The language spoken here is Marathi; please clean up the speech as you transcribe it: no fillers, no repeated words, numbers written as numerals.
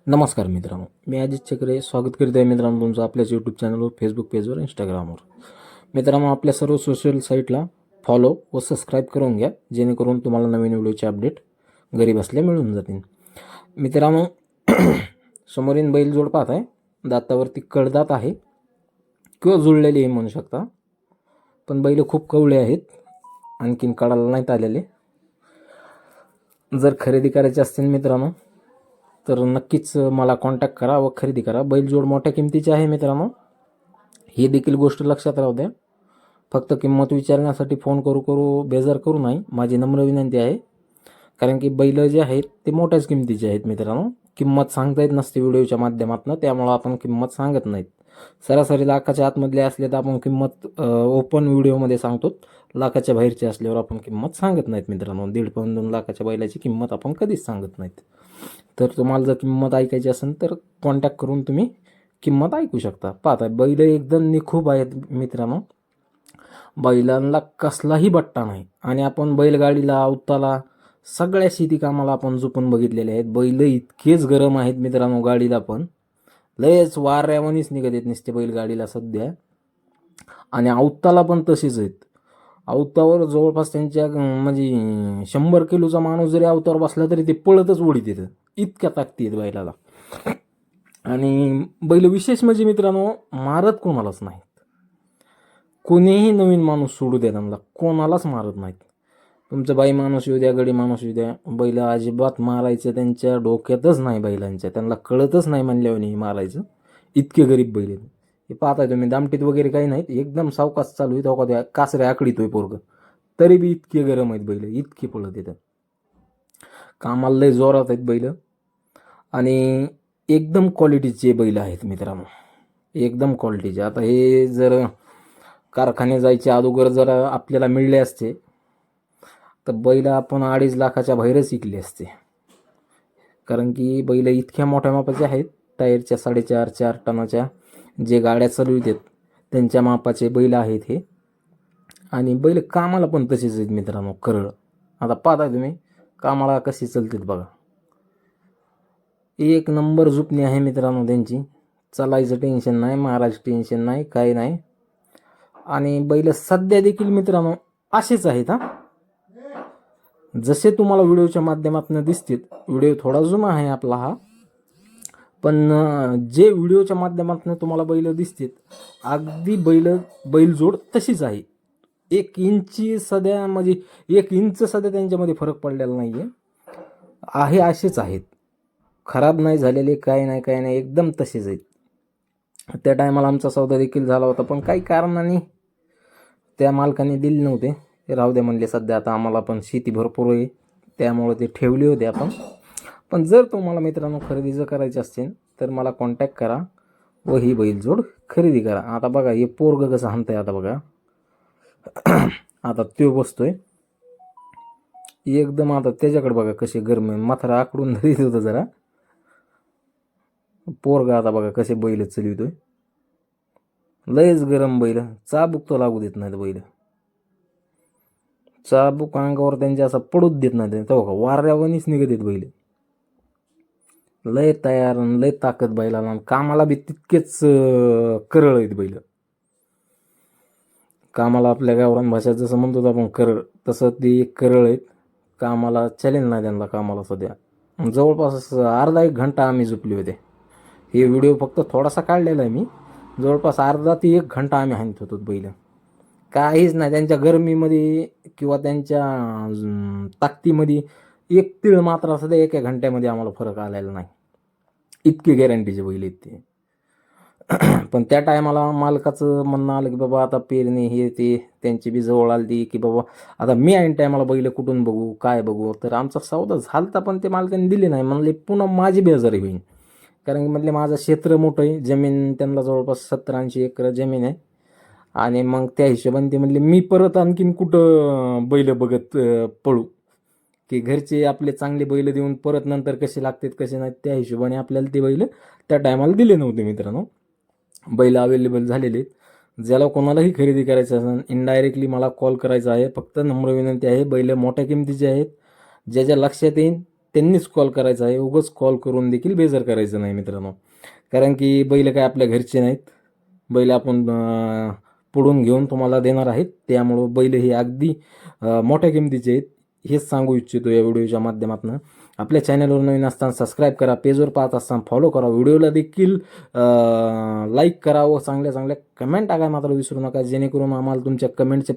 नमस्कार मित्रांनो, मी अजित चक्रे स्वागत करीत आहे मित्रांनो तुमचं आपल्याच यूट्यूब चॅनलवर, फेसबुक पेजवर, इंस्टाग्रामवर. मित्रांनो, आपल्या सर्व सोशल साईटला फॉलो व सबस्क्राईब करून घ्या, जेणेकरून तुम्हाला नवीन व्हिडिओचे अपडेट घरी बसल्या मिळून जातील. मित्रांनो, समोरील बैलजोड पाहत आहे, दातावरती कडदात आहे किंवा जुळलेली आहे म्हणू शकता, पण बैल खूप कवळे आहेत, आणखीन कडाला नाहीत आलेले. जर खरेदी करायचे असतील मित्रांनो तर नक्कीच मला कॉन्टॅक्ट करा व खरेदी करा. बैलजोड मोठ्या किमतीची आहे मित्रांनो, ही देखील गोष्ट लक्षात राहू द्या. फक्त किंमत विचारण्यासाठी फोन करू बेजार करू नाही, माझी नम्र विनंती आहे. कारण की बैल जे आहेत ते मोठ्याच किमतीचे आहेत मित्रांनो. किंमत सांगता येत नसते व्हिडिओच्या माध्यमातून, त्यामुळं आपण किंमत सांगत नाहीत. सरासरी लाखाच्या आतमधले असले तर आपण किंमत ओपन व्हिडिओमध्ये सांगतो. लाखाच्या बाहेरचे असल्यावर आपण किंमत सांगत नाहीत मित्रांनो. 1.5 पाऊण 2 लाखाच्या बैलाची किंमत आपण कधीच सांगत नाहीत. तर तुम्हाला जर किंमत ऐकायची असेल तर कॉन्टॅक्ट करून तुम्ही किंमत ऐकू शकता. पाहता बैल एकदम निखूब आहेत मित्रांनो, बैलांना कसलाही बट्टा नाही. आणि आपण बैलगाडीला अवताला सगळ्या शेती कामाला आपण झोपून बघितलेले आहेत. बैल इतकेच गरम आहेत मित्रांनो, गाडीला पण लयच वाऱ्यावानीच निघत आहेत नुसते बैलगाडीला सध्या. आणि अवताला पण तसेच आहेत. अवतावर जवळपास त्यांच्या म्हणजे 100 किलोचा माणूस जरी अवतावर बसला तरी ते पळतच उडीत येतं, इतक्या ताकदी आहेत बैलाला. आणि बैल विशेष म्हणजे मित्रांनो मारत कोणालाच नाहीत. कोणीही नवीन माणूस सोडू द्या, त्यांना कोणालाच मारत नाहीत. तुमचं बाई माणूस येऊ द्या, गडी माणूस येऊ द्या, बैल अजिबात मारायचं त्यांच्या डोक्यातच नाही. बैलांच्या त्यांना कळतच नाही म्हणल्यावर मारायचं, इतके गरीब बैल आहेत. हे पाहताय तुम्ही, दामटीत वगैरे काही नाहीत, एकदम सावकाश चालू आहे. तो का कासऱ्या आकडीतोय पोरग, तरी बी इतके गरम आहेत बैल, इतके पळत येतात. कामाला लय जोरात आहेत बैल. आणि एकदम क्वालिटीचे बैल आहेत मित्रांनो, एकदम क्वालिटीचे. आता हे जर कारखाने जायच्या अगोदर जर आपल्याला मिळले असते तर बैल आपण 2.5 लाखाच्या बाहेरच विकले असते. कारण की बैल इतक्या मोठ्या मापाचे आहेत, टायरच्या 4.5-4 टनाच्या जे गाड्या चालवितात त्यांच्या मापाचे बैल आहेत हे. आणि बैल कामाला पण तसेच आहेत मित्रांनो, करळ. आता पाहता तुम्ही कामाला कशी चालतात बघा, एक नंबर झुपणी आहे मित्रांनो त्यांची. चालायचं टेन्शन नाही, मारायचं टेन्शन नाही, काही नाही. आणि बैल सध्या देखील मित्रांनो असेच आहेत. जसे तुम्हाला व्हिडिओच्या माध्यमातून दिसतील, व्हिडिओ थोडा जुना आहे आपला हा, पण जे व्हिडिओच्या माध्यमातून तुम्हाला बैल दिसतील अगदी बैलजोड तशीच आहे. 1 इंची सध्या म्हणजे 1 इंच सध्या त्यांच्यामध्ये फरक पडलेला नाही आहे, असेच आहेत. खराब नाही झालेले, काय नाही, एकदम तसेच आहेत. त्या टायमाला आमचा सौदा देखील झाला होता, पण काही कारणाने त्या मालकाने दिले नव्हते. ते राहू दे म्हणले, सध्या आता आम्हाला पण शेती भरपूर आहे त्यामुळे ते ठेवले होते आपण. पण जर तुम्हाला मित्रांनो खरेदी जर करायची असेल तर मला कॉन्टॅक्ट करा व ही बैलजोड खरेदी करा. आता बघा हे पोरग कसं हाणतंय, आता बघा आता तो बसतोय एकदम. आता त्याच्याकडे बघा कसे गरम माथारा आकडून धरीत होतं जरा पोरग. आता बघा कसे बैल चलवितोय, लयच गरम बैल. चाबूक तो लागू देत नाहीत बैल, चाबूक अंगावर त्यांच्या असं पडूच देत नाही. तेव्हा वाऱ्यावानीच निघत येत बैल. लय तयार, लय ताकद बैलाला. कामाला बी तितकेच करळ आहेत बैल. कामाला आपल्या गावरान भाषेत जसं म्हणतो आपण करळ, तसं ते करळ आहेत. कामाला चॅलेंज नाही त्यांना कामाला. सध्या जवळपास अर्धा 1 घंटा आम्ही झोपले होते. हे व्हिडिओ फक्त थोडासा काढलेला आहे मी, जवळपास अर्धा ते 1 घंटा आम्ही हाणत होतो बैल. काहीच नाही त्यांच्या गरमीमध्ये किंवा त्यांच्या ताकदीमध्ये एक तीळ मात्र सध्या 1 घंट्यामध्ये आम्हाला फरक आलेला नाही, इतके गॅरंटीचे बैल आहेत ते. पण त्या टायमाला मालकाचं म्हणणं आलं की बाबा आता पेरणी हे ते त्यांची बी जवळ आली की बाबा आता मी ऐन टायमाला बैल कुठून बघू काय बघू. तर आमचा सौदा झालता पण ते मालकाने दिले नाही. म्हणले पुन्हा माझी बेजारी होईल, कारण की म्हटले माझं क्षेत्र मोठं आहे, जमीन त्यांना जवळपास 70-80 एकर जमीन आहे. आणि मग त्या हिशोबाने ते म्हणले मी परत आणखीन कुठं बैल बघत पळू, की घरचे आपले चांगले बैल देऊन परत नंतर कसे लागतात कसे नाहीत. त्या हिशोबाने आपल्याला ते बैल त्या टायमाला दिले नव्हते मित्रांनो. बैल अवेलेबल झालेले आहेत. ज्याला कोणालाही खरेदी करायचं असेल इनडायरेक्टली मला कॉल करायचा आहे. फक्त नम्र विनंती आहे, बैल मोठ्या किमतीचे आहेत. ज्याच्या लक्षात येईल त्यांनीच कॉल करायचा आहे. उगाच कॉल करून देखील बेजार करायचं नाही मित्रांनो. कारण की बैल काय आपल्या घरचे नाहीत. बैल आपण पुढून घेऊन तुम्हाला देणार आहेत. त्यामुळं बैल हे अगदी मोठ्या किमतीचे आहेत, हेच सांगू इच्छितो या व्हिडिओच्या माध्यमातून. आपल्या चॅनलवर नवीन असताना सबस्क्राईब करा, पेजवर पाहत असताना फॉलो करा, व्हिडिओला देखील लाईक करा व चांगल्या चांगल्या कमेंट टाकायला मात्र विसरू नका, जेणेकरून आम्हाला तुमच्या कमेंटचे